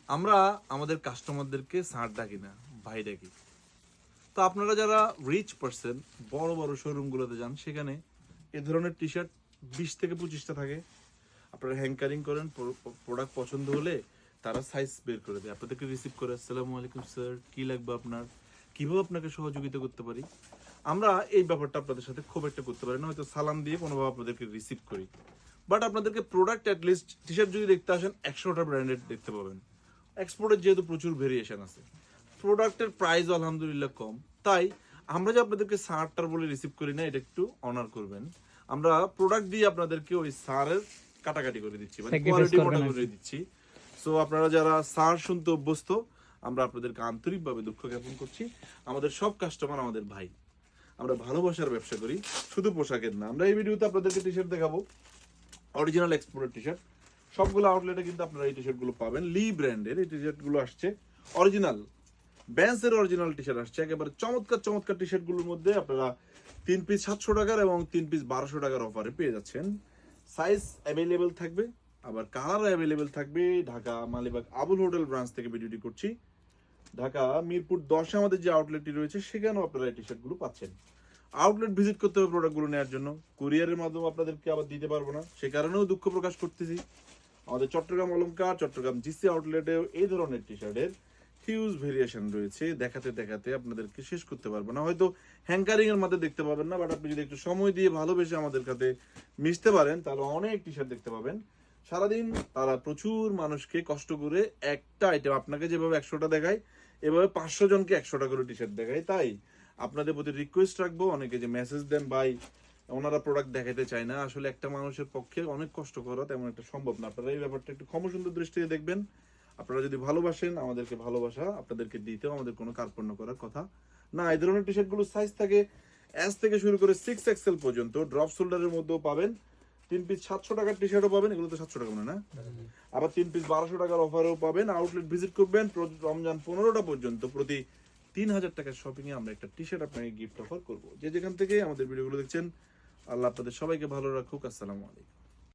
আমরা আমাদের কাস্টমারদেরকে স্যার ডাকি না, ভাই ডাকি। তো আপনারা যারা রিচ পারসন, বড় বড় শোরুমগুলোতে যান, সেখানে এ ধরনের টি শার্ট 20 থেকে 25টা থাকে। আপনারা হ্যাঙ্কারিং করেন, প্রোডাক্ট পছন্দ হলে তারা সাইজ বের করে দেয়, আপনাদেরকে রিসিভ করে, আসসালামু আলাইকুম স্যার, কি লাগবে আপনার, কিভাবে আপনাকে সহযোগিতা করতে পারি। আমরা এই ব্যাপারটা আপনাদের সাথে খুব একটা করতে পারি না, হয়তো সালাম দিয়ে কোনোভাবে আপনাদেরকে রিসিভ করি। বাট আপনাদেরকে প্রোডাক্ট অ্যাটলিস্ট টি শার্ট যদি দেখতে আসেন 100টা ব্র্যান্ডেড দেখতে পাবেন। এক্সপোর্টের যেহেতু প্রচুর ভেরিয়েশন আছে, প্রোডাক্টের প্রাইস আলহামদুলিল্লাহ কম, তাই আমরা যে আপনাদেরকে সারটার বলে রিসিভ করি না, এটা একটু অনার করবেন। আমরা প্রোডাক্ট দিয়ে আপনাদেরকে ওই সারের কাটাকাটি করে দিচ্ছি, মানে কোয়ালিটি মোটা করে দিচ্ছি। সো আপনারা যারা সার শুনতে অভ্যস্ত, আমরা আপনাদেরকে আন্তরিকভাবে দুঃখ জ্ঞাপন করছি। আমাদের সব কাস্টমার আমাদের ভাই, আমরা ভালোবাসার ব্যবসা করি, শুধু পোশাকের না। আমরা এই ভিডিওতে আপনাদেরকে টি শার্ট দেখাবো, অরিজিনাল এক্সপোর্টের টি শার্ট। সবগুলো আউটলেটে কিন্তু আপনারা এই টি শার্ট গুলো পাবেন। লি ব্র্যান্ডের এই টি শার্ট গুলো আসছে, অরিজিনাল ব্যান্সের অরিজিনাল টি শার্ট আসছে। একেবারে চমৎকার চমৎকার টি শার্ট গুলোর মধ্যে আপনারা 3 পিস 700 টাকার এবং 3 পিস 1200 টাকার অফারে পেয়ে যাচ্ছেন। সাইজ অ্যাভেলেবেল থাকবে, আবার কালার অ্যাভেলেবেল থাকবে। ঢাকা মালিবাগ আবুল হোটেল ব্রাঞ্চ থেকে ভিডিওটি করছি। ঢাকা মিরপুর 10 আমাদের যে আউটলেটটি রয়েছে, সেখানেও আপনারা এই টি শার্ট গুলো পাচ্ছেন। আউটলেট ভিজিট করতে হবে প্রোডাক্টগুলো নেওয়ার জন্য, কুরিয়ারের মাধ্যমে আপনাদেরকে আবার দিতে পারবো না, সে কারণেও দুঃখ প্রকাশ করতেছি। আমাদের চট্টগ্রাম অলংকার, চট্টগ্রাম জিসি আউটলেটেও এই ধরনের টি শার্টের হিউজ ভেরিয়েশন রয়েছে। দেখাতে দেখাতে আপনাদেরকে শেষ করতে পারবো না, হয়তো হ্যাঙ্কারিং এর মধ্যে দেখতে পাবেন না, বাট আপনি যদি একটু সময় দিয়ে ভালোবেসে আমাদের কাছে মিশতে পারেন, তাহলে অনেক টি শার্ট দেখতে পাবেন। সারাদিন তারা প্রচুর মানুষকে কষ্ট করে একটা আইটেম, আপনাকে যেভাবে 100টা দেখায়, এভাবে 500 জনকে 100টা করে টি শার্ট দেখায়। তাই আপনাদের প্রতি রিকোয়েস্ট রাখবো, অনেকে যে মেসেজ দেন ভাই ওনারা প্রোডাক্ট দেখাতে চায় না, আসলে একটা মানুষের পক্ষে অনেক কষ্ট করা তেমন একটা সম্ভব না। আপনারা এই ব্যাপারটা একটু ক্ষমসুন্দর দৃষ্টিতে দেখবেন। আপনারা যদি ভালোবাসেন, আমাদেরকে ভালোবাসা আপনাদেরকে দিতেও আমাদের কোনো কার্পণ্য করার কথা না। এই ধরনের টি শার্ট গুলো সাইজ থাকে এস থেকে শুরু করে 6XL পর্যন্ত, ড্রপ শোল্ডারের মধ্যেও পাবেন। 3 পিস 700 টাকার টি শার্টও পাবেন, এগুলো তো 700 টাকা মনে না, আবার 3 পিস 1200 টাকার অফারও পাবেন। আউটলেট ভিজিট করবেন, রমজান 15টা পর্যন্ত প্রতি 3000 টাকার শপিং এ আমরা একটা টি শার্ট আপনাকে গিফট অফার করবো। যে যেখান থেকে আমাদের ভিডিওগুলো দেখছেন, আল্লাহ আপনাদের সবাইকে ভালো রাখুক। আসসালামু আলাইকুম।